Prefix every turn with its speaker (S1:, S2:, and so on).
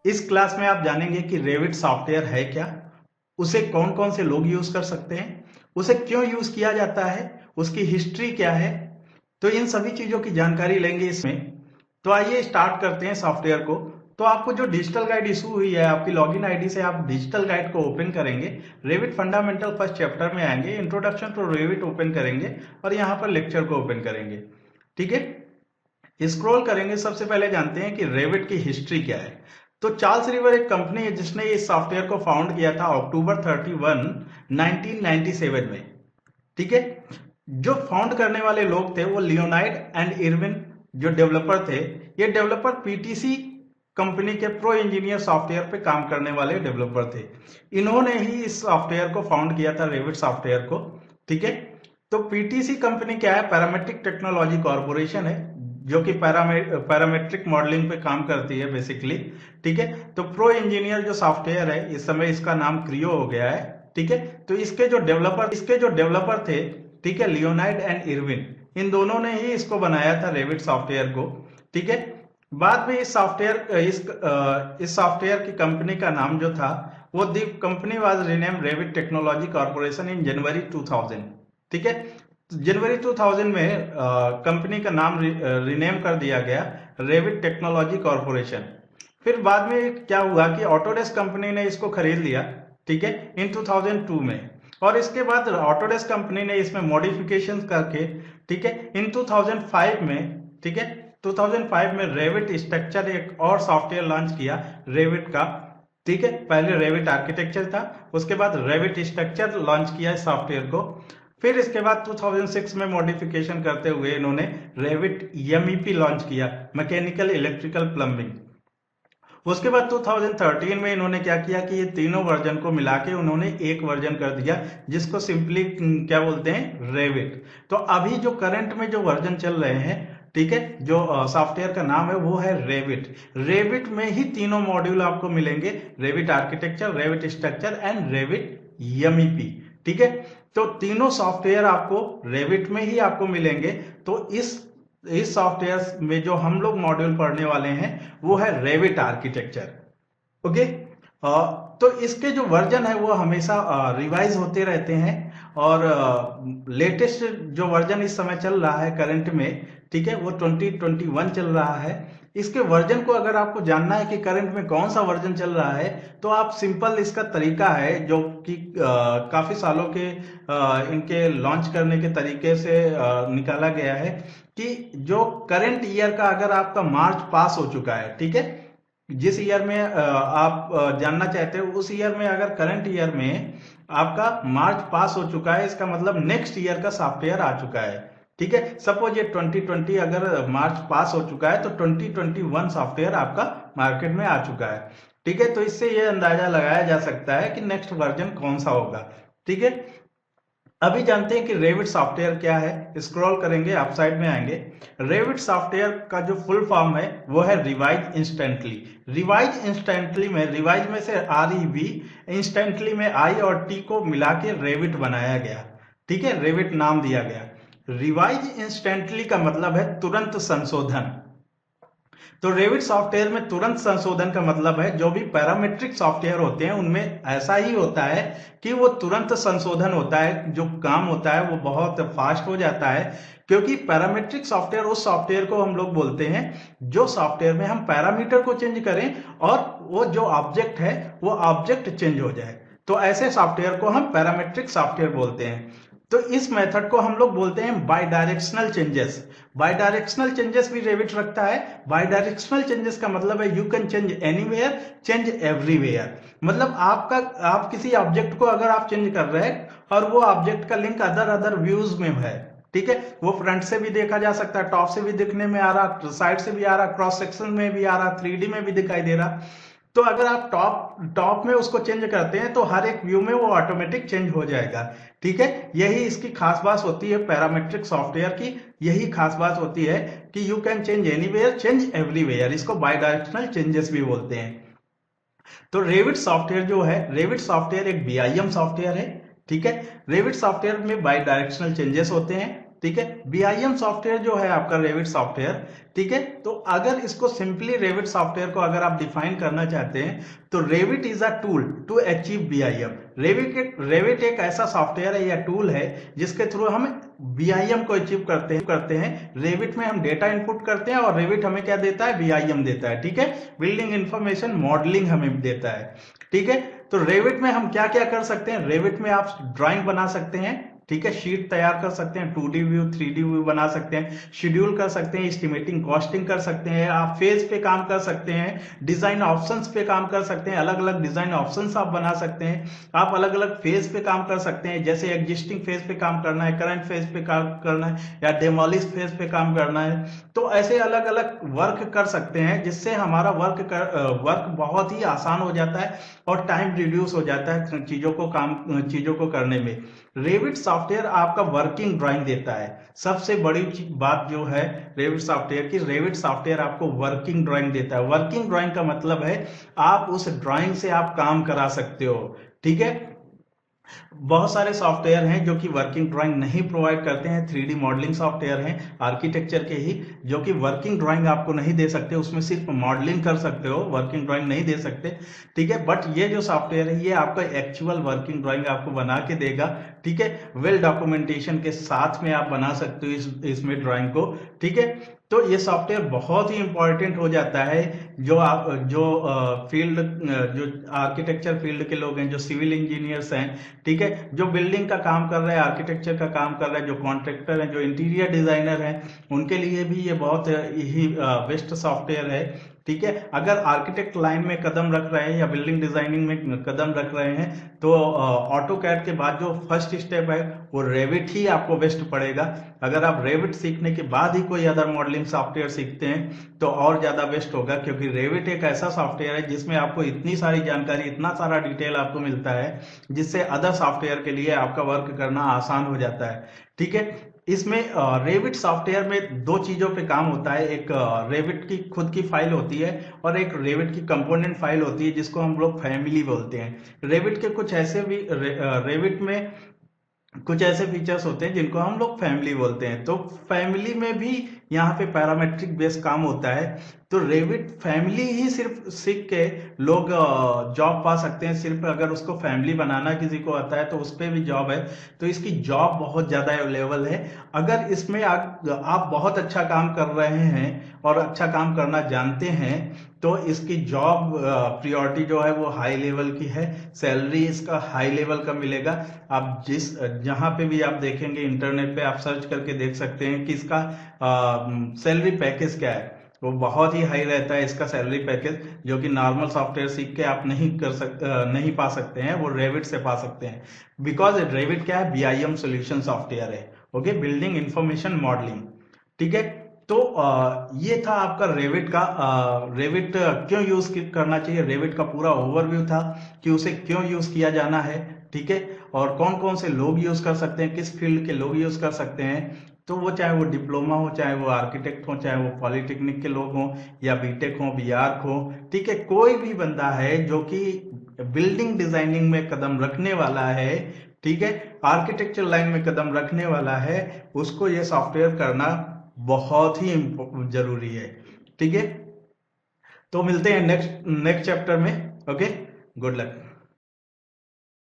S1: इस क्लास में आप जानेंगे कि रेविट सॉफ्टवेयर है क्या, उसे कौन कौन से लोग यूज कर सकते हैं, उसे क्यों यूज किया जाता है, उसकी हिस्ट्री क्या है। तो इन सभी चीजों की जानकारी लेंगे इसमें। तो आइए स्टार्ट करते हैं सॉफ्टवेयर को। तो आपको जो डिजिटल गाइड इशू हुई है, आपकी लॉगिन आईडी से आप डिजिटल गाइड को ओपन करेंगे, रेविट फंडामेंटल फर्स्ट चैप्टर में आएंगे, इंट्रोडक्शन टू रेविट ओपन करेंगे और यहाँ पर लेक्चर को ओपन करेंगे। ठीक है, स्क्रॉल करेंगे। सबसे पहले जानते हैं कि रेविट की हिस्ट्री क्या है। तो चार्ल्स रिवर एक कंपनी है जिसने इस सॉफ्टवेयर को फाउंड किया था अक्टूबर 31, 1997 में। ठीक है, जो फाउंड करने वाले लोग थे वो लियोनाइड एंड इरविन जो डेवलपर थे। ये डेवलपर पीटीसी कंपनी के प्रो इंजीनियर सॉफ्टवेयर पे काम करने वाले डेवलपर थे। इन्होंने ही इस सॉफ्टवेयर को फाउंड किया था, रेविट सॉफ्टवेयर को। ठीक है, तो पीटीसी कंपनी क्या है? पैरामेट्रिक टेक्नोलॉजी कॉर्पोरेशन है, जो कि पैरामेट्रिक मॉडलिंग पे काम करती है बेसिकली। ठीक है, तो प्रो इंजीनियर जो सॉफ्टवेयर है, इस समय इसका नाम क्रियो हो गया है। ठीक है, तो इसके जो डेवलपर थे, ठीक है, लियोनाइड एंड इरविन, इन दोनों ने ही इसको बनाया था, रेविट सॉफ्टवेयर को। ठीक है, बाद में इस सॉफ्टवेयर की कंपनी का नाम जो था वो the company was rename Revit technology corporation in January 2000। ठीक है, जनवरी 2000 में कंपनी का नाम रीनेम कर दिया गया रेविट टेक्नोलॉजी कॉर्पोरेशन। फिर बाद में क्या हुआ कि ऑटोडेस्क कंपनी ने इसको खरीद लिया, ठीक है, इन 2002 में। और इसके बाद ऑटोडेस्क कंपनी ने इसमें मॉडिफिकेशन करके, ठीक है, इन 2005 में, ठीक है, 2005 में रेविट स्ट्रक्चर एक और सॉफ्टवेयर लॉन्च किया रेविट का। ठीक है, पहले रेविट आर्किटेक्चर था, उसके बाद रेविट स्ट्रक्चर लॉन्च किया इस सॉफ्टवेयर को। फिर इसके बाद 2006 में मॉडिफिकेशन करते हुए इन्होंने रेविट एमईपी लॉन्च किया, मैकेनिकल इलेक्ट्रिकल प्लम्बिंग। उसके बाद 2013 में इन्होंने क्या किया कि ये तीनों वर्जन को मिला के उन्होंने एक वर्जन कर दिया, जिसको सिंपली क्या बोलते हैं? रेविट। तो अभी जो करंट में जो वर्जन चल रहे हैं, ठीक है, जो सॉफ्टवेयर का नाम है वो है रेविट। रेविट में ही तीनों मॉड्यूल आपको मिलेंगे, Revit architecture, Revit structure and Revit MEP. ठीक है, तो तीनों सॉफ्टवेयर आपको रेविट में ही आपको मिलेंगे। तो इस सॉफ्टवेयर में जो हम लोग मॉड्यूल पढ़ने वाले हैं वो है रेविट आर्किटेक्चर। ओके, तो इसके जो वर्जन है वो हमेशा रिवाइज होते रहते हैं, और लेटेस्ट जो वर्जन इस समय चल रहा है करंट में, ठीक है, वो 2021 चल रहा है। इसके वर्जन को अगर आपको जानना है कि करंट में कौन सा वर्जन चल रहा है, तो आप सिंपल, इसका तरीका है जो कि काफी सालों के इनके लॉन्च करने के तरीके से निकाला गया है, कि जो करंट ईयर का अगर आपका मार्च पास हो चुका है, ठीक है, जिस ईयर में आप जानना चाहते हो उस ईयर में अगर करंट ईयर में आपका मार्च पास हो चुका है, इसका मतलब नेक्स्ट ईयर का सॉफ्टवेयर आ चुका है। ठीक है, सपोज ये 2020 अगर मार्च पास हो चुका है तो 2021 सॉफ्टवेयर आपका मार्केट में आ चुका है। ठीक है, तो इससे ये अंदाजा लगाया जा सकता है कि नेक्स्ट वर्जन कौन सा होगा। ठीक है, अभी जानते हैं कि रेविट सॉफ्टवेयर क्या है। स्क्रॉल करेंगे, आप साइड में आएंगे। रेविट सॉफ्टवेयर का जो फुल फॉर्म है वो है रिवाइज इंस्टेंटली। रिवाइज इंस्टेंटली में, रिवाइज में से REV, इंस्टेंटली में I और T को मिला के रेविट बनाया गया। ठीक है, रेविट नाम दिया गया। रिवाइज इंस्टेंटली का मतलब है तुरंत संशोधन। तो रेविट सॉफ्टवेयर में तुरंत संशोधन का मतलब है, जो भी पैरामेट्रिक सॉफ्टवेयर होते हैं उनमें ऐसा ही होता है कि वो तुरंत संशोधन होता है, जो काम होता है वो बहुत फास्ट हो जाता है। क्योंकि पैरामेट्रिक सॉफ्टवेयर उस सॉफ्टवेयर को हम लोग बोलते हैं जो सॉफ्टवेयर में हम पैरामीटर को चेंज करें और वो जो ऑब्जेक्ट है वो ऑब्जेक्ट चेंज हो जाए, तो ऐसे सॉफ्टवेयर को हम पैरामेट्रिक सॉफ्टवेयर बोलते हैं। तो इस मेथड को हम लोग बोलते हैं by directional changes. By directional changes भी रेविट रखता है। बाई डायरेक्शनल चेंजेस का मतलब है you can change anywhere, change everywhere. मतलब आप किसी ऑब्जेक्ट को अगर आप चेंज कर रहे हैं और वो ऑब्जेक्ट का लिंक अदर व्यूज में है, ठीक है, वो फ्रंट से भी देखा जा सकता है, टॉप से भी दिखने में आ रहा, साइड से भी आ रहा, क्रॉस सेक्शन में भी आ रहा, 3D में भी दिखाई दे रहा। तो अगर आप टॉप में उसको चेंज करते हैं तो हर एक व्यू में वो ऑटोमेटिक चेंज हो जाएगा। ठीक है, यही इसकी खास बात होती है पैरामेट्रिक सॉफ्टवेयर की। यही खास बात होती है कि you can change anywhere, change everywhere. इसको बाई डायरेक्शनल चेंजेस भी बोलते हैं। तो रेविट सॉफ्टवेयर जो है, रेविट सॉफ्टवेयर एक BIM सॉफ्टवेयर है। ठीक है, रेविट सॉफ्टवेयर में बाई डायरेक्शनल चेंजेस होते हैं। ठीक है। बीआईएम सॉफ्टवेयर जो है आपका रेविट सॉफ्टवेयर, ठीक है। तो अगर इसको सिंपली रेविट सॉफ्टवेयर को अगर आप डिफाइन करना चाहते हैं तो Revit is a tool to achieve BIM. Revit एक ऐसा सॉफ्टवेयर है या टूल है जिसके थ्रू हम बीआईएम को अचीव करते हैं। रेविट में हम डेटा इनपुट करते हैं और रेविट हमें क्या देता है, बीआईएम देता है, ठीक है। बिल्डिंग इंफॉर्मेशन मॉडलिंग हमें देता है, ठीक है। तो रेविट में हम क्या क्या कर सकते हैं, रेविट में आप ड्राइंग बना सकते हैं, ठीक है, शीट तैयार कर सकते हैं, 2D व्यू 3D व्यू बना सकते हैं, शेड्यूल कर सकते हैं, एस्टिमेटिंग कॉस्टिंग कर सकते हैं, आप फेज पे काम कर सकते हैं, डिजाइन ऑप्शंस पे काम कर सकते हैं, अलग अलग डिजाइन ऑप्शंस आप बना सकते हैं, आप अलग अलग फेज पे काम कर सकते हैं, जैसे एग्जिस्टिंग फेज पे काम करना है, करंट फेज पे काम करना है या डेमोलिश फेज पे काम करना है। तो ऐसे अलग अलग वर्क कर सकते हैं जिससे हमारा वर्क बहुत ही आसान हो जाता है और टाइम रिड्यूस हो जाता है चीजों को करने में। रेविट सॉफ्टवेयर आपका वर्किंग ड्राइंग देता है। सबसे बड़ी बात जो है रेविट सॉफ्टवेयर की, रेविट सॉफ्टवेयर आपको वर्किंग ड्राइंग देता है। वर्किंग ड्राइंग का मतलब है आप उस ड्राइंग से आप काम करा सकते हो, ठीक है। बहुत सारे सॉफ्टवेयर हैं जो कि वर्किंग ड्राइंग नहीं प्रोवाइड करते हैं, 3D मॉडलिंग सॉफ्टवेयर हैं आर्किटेक्चर के ही, जो कि वर्किंग ड्राइंग आपको नहीं दे सकते, उसमें सिर्फ मॉडलिंग कर सकते हो, वर्किंग ड्राइंग नहीं दे सकते, ठीक है। बट ये जो सॉफ्टवेयर है ये आपका एक्चुअल वर्किंग ड्राइंग आपको बना के देगा, ठीक है। वेल डॉक्यूमेंटेशन के साथ में आप बना सकते हो इसमें ड्राइंग को, ठीक है। तो ये सॉफ्टवेयर बहुत ही इंपॉर्टेंट हो जाता है जो आर्किटेक्चर फील्ड के लोग हैं, जो सिविल इंजीनियर्स हैं, ठीक है, जो बिल्डिंग का काम कर रहे हैं, आर्किटेक्चर का काम कर रहे हैं, जो कॉन्ट्रैक्टर हैं, जो इंटीरियर डिजाइनर हैं, उनके लिए भी ये बहुत ही बेस्ट सॉफ्टवेयर है, ठीक है। अगर आर्किटेक्ट लाइन में कदम रख रहे हैं या बिल्डिंग डिजाइनिंग में कदम रख रहे हैं तो ऑटोकैड के बाद जो फर्स्ट स्टेप है वो रेविट ही आपको बेस्ट पड़ेगा। अगर आप रेविट सीखने के बाद ही कोई अदर मॉडलिंग सॉफ्टवेयर सीखते हैं तो और ज्यादा बेस्ट होगा, क्योंकि रेविट एक ऐसा सॉफ्टवेयर है जिसमें आपको इतनी सारी जानकारी, इतना सारा डिटेल आपको मिलता है जिससे अदर सॉफ्टवेयर के लिए आपका वर्क करना आसान हो जाता है, ठीक है। इसमें रेविट सॉफ्टवेयर में दो चीजों पे काम होता है, एक रेविट की खुद की फाइल होती है और एक रेविट की कंपोनेंट फाइल होती है जिसको हम लोग फैमिली बोलते हैं। रेविट के कुछ ऐसे भी रेविट में कुछ ऐसे फीचर्स होते हैं जिनको हम लोग फैमिली बोलते हैं। तो फैमिली में भी यहाँ पे पैरामेट्रिक बेस्ड काम होता है। तो रेविट फैमिली ही सिर्फ सीख के लोग जॉब पा सकते हैं। सिर्फ अगर उसको फैमिली बनाना किसी को आता है तो उस पर भी जॉब है। तो इसकी जॉब बहुत ज्यादा अवेलेबल है। अगर इसमें आप बहुत अच्छा काम कर रहे हैं और अच्छा काम करना जानते हैं तो इसकी जॉब प्रियोरिटी जो है वो हाई लेवल की है। सैलरी इसका हाई लेवल का मिलेगा। आप जहां पे भी आप देखेंगे इंटरनेट पे आप सर्च करके देख सकते हैं कि इसका सैलरी पैकेज क्या है, वो बहुत ही हाई रहता है इसका सैलरी पैकेज, जो कि नॉर्मल सॉफ्टवेयर सीख के आप नहीं पा सकते हैं, वो रेविट से पा सकते हैं। बिकॉज रेविट क्या है, बीआईएम सोल्यूशन सॉफ्टवेयर है, ओके, बिल्डिंग इंफॉर्मेशन मॉडलिंग, ठीक है। तो ये था आपका रेविट का रेविट क्यों यूज करना चाहिए, रेविट का पूरा ओवरव्यू था कि उसे क्यों यूज किया जाना है, ठीक है, और कौन कौन से लोग यूज कर सकते हैं, किस फील्ड के लोग यूज कर सकते हैं। तो वो चाहे वो डिप्लोमा हो, चाहे वो आर्किटेक्ट हो, चाहे वो पॉलिटेक्निक के लोग हों या बीटेक हो, बीआर्क हो, ठीक है, कोई भी बंदा है जो कि बिल्डिंग डिजाइनिंग में कदम रखने वाला है, ठीक है, आर्किटेक्चर लाइन में कदम रखने वाला है, उसको ये सॉफ्टवेयर करना बहुत ही जरूरी है, ठीक है। तो मिलते हैं नेक्स्ट चैप्टर में, ओके, गुड लक।